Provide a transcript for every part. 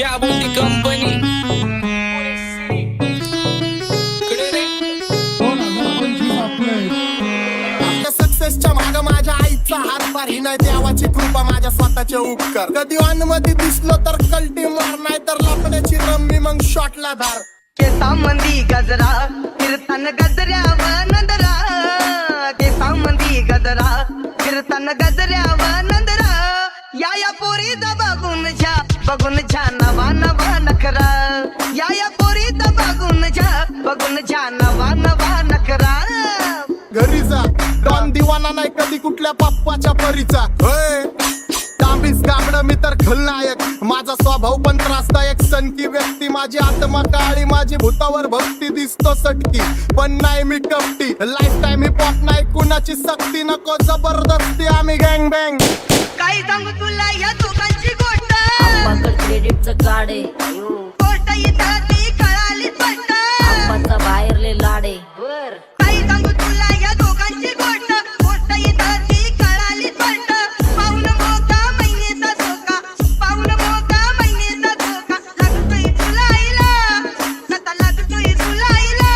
क्या बोलती कंपनी सक्सेसच्या माग माझ्या आईचा हातभार ही नाही देवाची कृपा माझ्या स्वतःचे उपकार कधी मध्ये दिसलो तर कल्टी मार नाही तर लपण्याची रम्मी मग शॉटला धार केसामंदी गजरा कीर्तन गजऱ्यावर नंदरा केसामंदी गजरा कीर्तन गजऱ्यावर नंदरा या पोरीचा बघून छा नवा नवा नखरा या पोरीचा बघून छा नवा नवा नखरा घरी जा डॉन दिवाना नाही कधी कुठल्या पप्पाच्या परीचा होय तांबीस गाबड मी तर खलनायक माझा स्वभाव पण त्रासदायक सनकी व्यक्ती माझी आत्मा काळी माझी भूतावर भक्ती दिसतो सटकी पण नाही मी कपटी लाईफ टाइम हिप हॉप नाही कुणाची सक्ती नको जबरदस्ती आम्ही गँग बँग काही सांगू तुला या दोघांची गोष्ट क्रेडिटचं कार्ड आहे गोष्ट इथं ती कळाली स्पष्ट आंबाचा बाहेरले लाडे काही सांगू तुला या दोघांची गोष्ट गोष्ट इथं ती कळाली स्पष्ट पाऊन मोका महिनेचा धोका पाऊन मोका महिनेचा धोका लागतोय तुलाईला आता लागतोय तुलाईला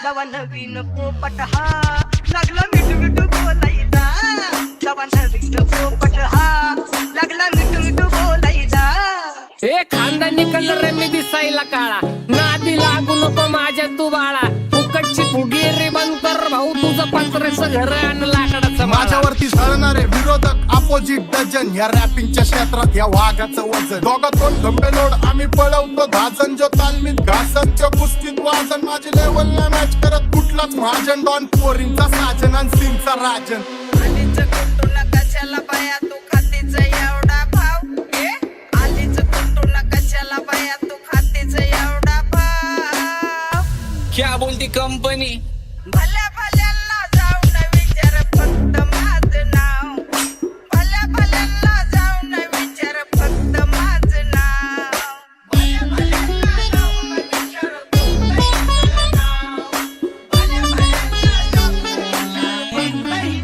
जवा नवीन पोपट हा लागला मिठू मिठू बोलायचा जवा नवीन पोपट हा लागला मिठू मिठू बोलायचा ए खानदानी कलर रे मी दिसायला काळा नादी लागू नको माझ्या तू बाळा फुकटची फुगी रे बंद कर भाऊ तुझं पत्रेचं घर आणि लाकडाचं माझ्यावरती झळणारे विरोधक अपोजिट डझन या रॅपिंगच्या क्षेत्रात या वाघाचं वजन दोघातून खंबे लोड आम्ही पळवतो धाजन जो तालमीत घासनच्या कुस्तीत वाजन माझी लेवल ना मॅच करत कुठलाच महाजन डॉन पोरींचा साजन आणि सिंगचा राजन आलीच कुटुला कशाला बाया तू खातीच एवढा भाव आलीच कुटुला कशाला बाया तू खातीच एवढा भाव क्या बोलती कंपनी भल्या भल्यांना जाऊन विचार फक्त माझं नाव भल्या भल्यांना जाऊन विचार फक्त माझं नाव भल्या भल्यांना जाऊन विचार फक्त माझं नाव भल्या भल्यांना जाऊन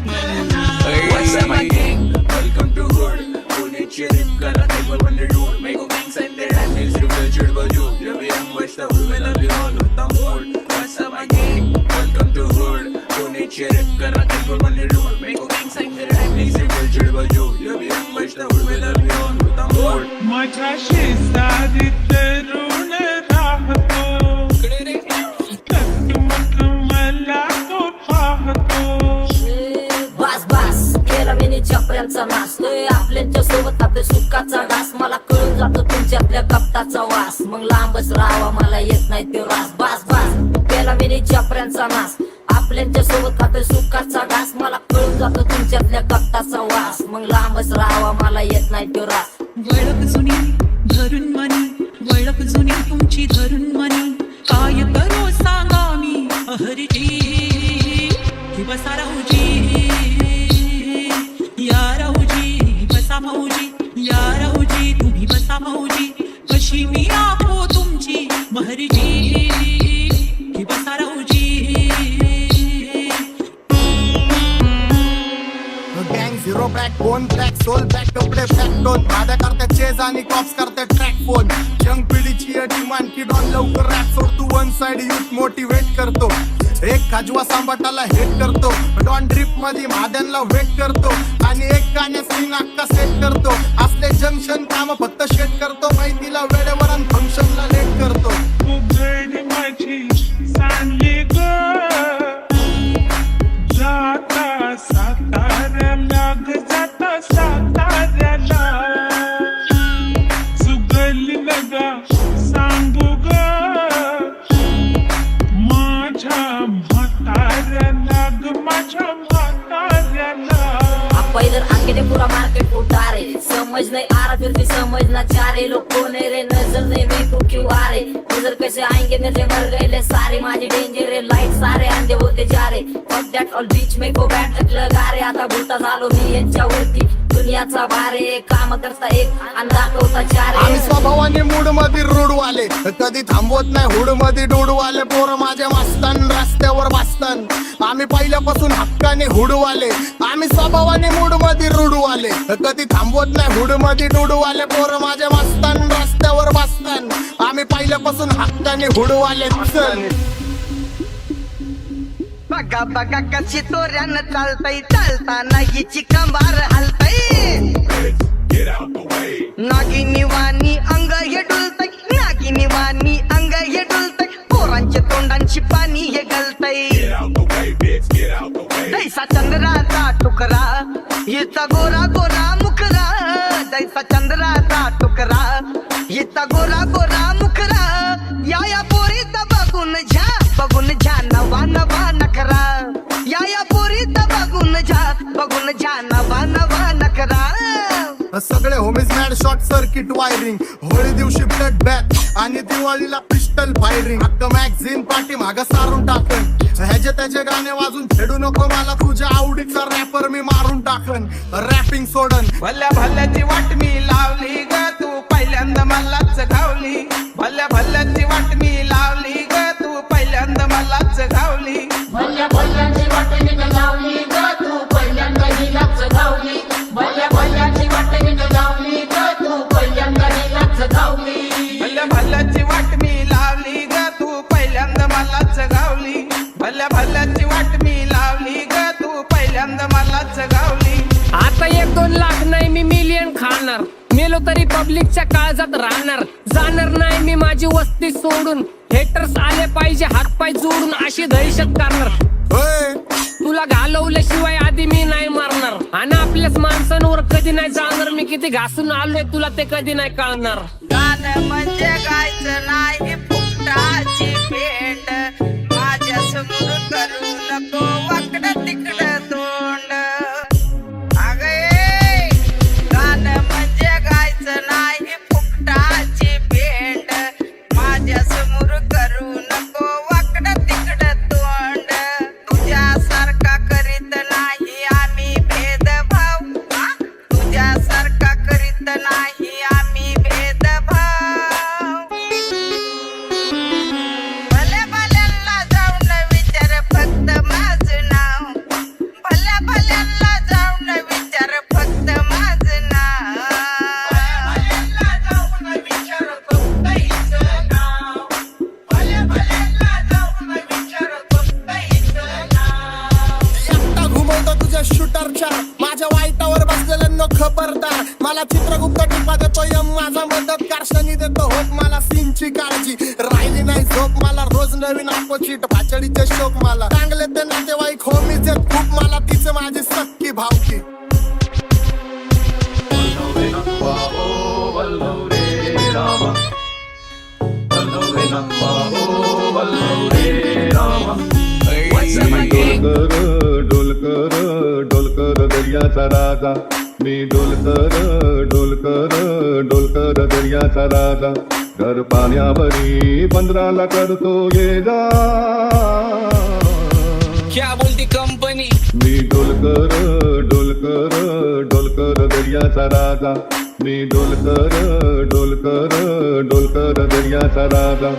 What's up, my gang? Welcome to Hood. Pune cherry kara table when they do. Make a gang send their hand is real church you. Every young west of women of you all with the mood. What's up, my gang? Welcome to Hood. Pune cherry kara table when they do. Make a gang send their hand is real church you. Every young west of women of you all with the mood. माझ्या शेजारीत तरुण राहतो टकमक मला तो पाहतो बस बस केला मी चपऱ्यांचा नाश आपल्याच्या सोबत आपल्या सुखाचा घास मला कळून जातो तुमच्यातल्या कपटाचा वास मग लांबच राहावा मला येत नाही तो रास बस बस केला मी चपऱ्यांचा नाश आपल्याच्या सोबत आपल्या सुखाचा घास मला कळून जातो तुमच्यातल्या कपटाचा वास मग लांबच राहावा मला येत नाही तो रास वळख जुनी धरून मनी वळख जुनी तुमची धरून मनी काय करू सांगा मी अहरजी कि बसा राहूजी या राहूजी बसा भाऊजी या राहूजी तुम्ही बसा भाऊजी कशी मी आपो तुमची महरजी कि बसा राहूजी गँग zero back bone track soul back कपडे बॅक टोन भाड्या करते चेज आणि कॉप्स करते ट्रॅक फोन यंग पिढीची डिमांड की डॉन लवकर रॅप सोड तू वन साइड युथ मोटिवेट करतो एक खाजवा सांबाटाला हेट करतो डॉन ड्रिप मध्ये महाद्यांना वेट करतो आणि एक गाण्यात सिंग अक्का सेट करतो असले जंक्शन काम फक्त शेट करतो माहितीला वेळेवर आणि फंक्शनला लेट करतो उघड माझी सांगली ग जाता साताऱ्याला ग जाता साताऱ्याला सुगली नगा सांगू ग माझ्या म्हाताऱ्याला ग माझ्या म्हाताऱ्याला इधर आके ने पूरा मार्केट उठा रहे समझ नहीं आ रहा फिर भी समझना चाह रहे लोग कौन है रे नजर नहीं मेरे को क्यों आ रहे नजर कैसे आएंगे नजर मर गए ले सारे माझे डेंजर है लाइट सारे अंधे होते जा रहे फक दैट ऑल बीच में को बैठ लगा रे आता भूता झालो मी यांच्यावरती दुनियाचा भारे काम करता एक आणि दाखवता चार आम्ही स्वभावाने मूड मध्ये रूडवाले कधी थांबवत नाही हुड मध्ये डोडवाले पोरं माझ्या मस्तान रस्त्यावर बसतान आम्ही पहिल्यापासून हक्काने हुडवाले आम्ही स्वभावाने मूड मध्ये रूडवाले कधी थांबवत नाही हुड मध्ये डोडवाले पोरं माझ्या मस्तान रस्त्यावर बसतान वतन आम्ही पहिल्यापासून हक्काने हुडवाले चल बघा बघा कशी तोऱ्यानं चालतय चालताना हिची कंबार हलतय नागिनी वाणी अंग हे डुलतय नागिनी वाणी अंग हे डुलतय पोरांच्या तोंडांची पाणी हे गलतय जैसा चंद्राचा टुकरा हिचा गोरा गोरा मुखरा जैसा चंद्राचा टुकरा हिचा गोरा गोरा मुखरा या पोरीचा बघून झा नवा नवा नखरा या पोरीचा बघून झा नवा नवा नखरा सगळे homies mad short circuit wiring Holi दिवशी ब्लड बॅथ आणि दिवाळीला पिस्टल फायरिंग हक्क मॅगझिन पाठी माग सारून टाकन ह्याचे त्याचे गाणे वाजून खेळू नको मला तुझ्या आवडीचा रॅपर मी मारून टाकन रॅपिंग सोडन भल्या भल्याची वाट मी लावली ग तू पहिल्यांदा मलाच घावली भल्या भल्याची वाट मी लावली ग तू पहिल्यांदा मलाच घावली भल्या भल्याची वाट मी लावली ग तू पहिल्यांदा हिलाच घावली भल्या भल्याची वाट मी लावली ग तू पहिल्यांदा हिलाच घावली भल्या भल्याची वाट मी लावली ग तू पहिल्यांदा मलाच घावली भल्या भल्याची वाट मी लावली ग तू पहिल्यांदा मलाच घावली आता 1-2 लाख नाही मी मिलियन खाणार मेलो तरी पब्लिकच्या काळजात राहणार जाणार नाही मी माझी वस्ती सोडून हेटर्स आले पाहिजे हातपाय जोडून अशी दहशत करणार होय तुला घालवल्याशिवाय आधी मी नाही मारणार आणि आपल्याच माणसांवर कधी नाही जाणार मी किती घासून आलोय तुला ते कधी नाही कळणार गाणं म्हणजे गायचं नाही फुकटाची भेट माझ्या समोर करू नको वाकडं तिकडं तोंड अगे गाणं म्हणजे गायचं नाही फुकटाची भेट माझ्या समोर करू नको वाकडं तिकडं तोंड तुझ्यासारखा करीत नाही आम्ही भेदभाव तुझ्यासारखा करीत नाही आम्ही भेदभाव भल्या भल्यांना जाऊन विचार फक्त माझं नाव भल्या भल्यांना जाऊन विचार फक्त माझं नाव एकटा घुमवतो तुझ्या शूटरच्या माझ्या वाईटावर बसलेल्यांना खबरदार मला चित्रगुप्त टिपा देतो यम माझा मदत कारशनी देतो होप मला सीनची काळजी राहिली नाही झोप मला रोज नवीन अपोजिट भाचडीचे शोक मला चांगले ते नातेवाईक होमीच आहेत खूप मला तिचे माझी सक्की भावकी डोलकर डोलकर दर्याचा राजा मी डोलकर दर्याचा राजा घर पाण्यावरी बंदराला करतो ये जा क्या बोलती कंपनी मी डोलकर दर्याचा राजा मी डोलकर दर्याचा राजा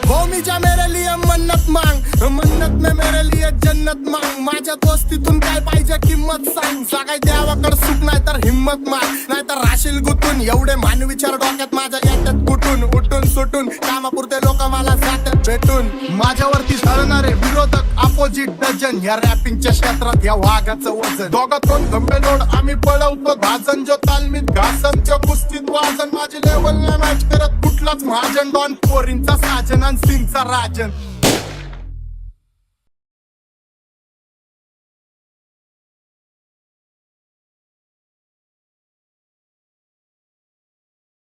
होमीच्या मेरे लिए मन्नत मांग मन्नत में मेरे लिए जन्नत मांग माझ्या दोस्तीतून काय पाहिजे किंमत सांग सगळ्या देवाकडे सुख नाही तर हिम्मत माग नाही तर राशील गुतून एवढे मानविचार डोक्यात माझ्या येतात कुठून उठून सुटून कामापुरते लोक मला जातात भेटून माझ्यावरती ठरणारे विरोधक अपोजिट डझन या रॅपिंगच्या क्षेत्रात या वाघाचं वजन दोघातून गंभे लोड आम्ही पळवतो भाजन जो तालमीत घासनच्या कुस्तीत वाजन माझी लेवल नाही मॅच करत कुठलाच महाजन डॉन पोरींचा साजन आणि सिंगचा राजन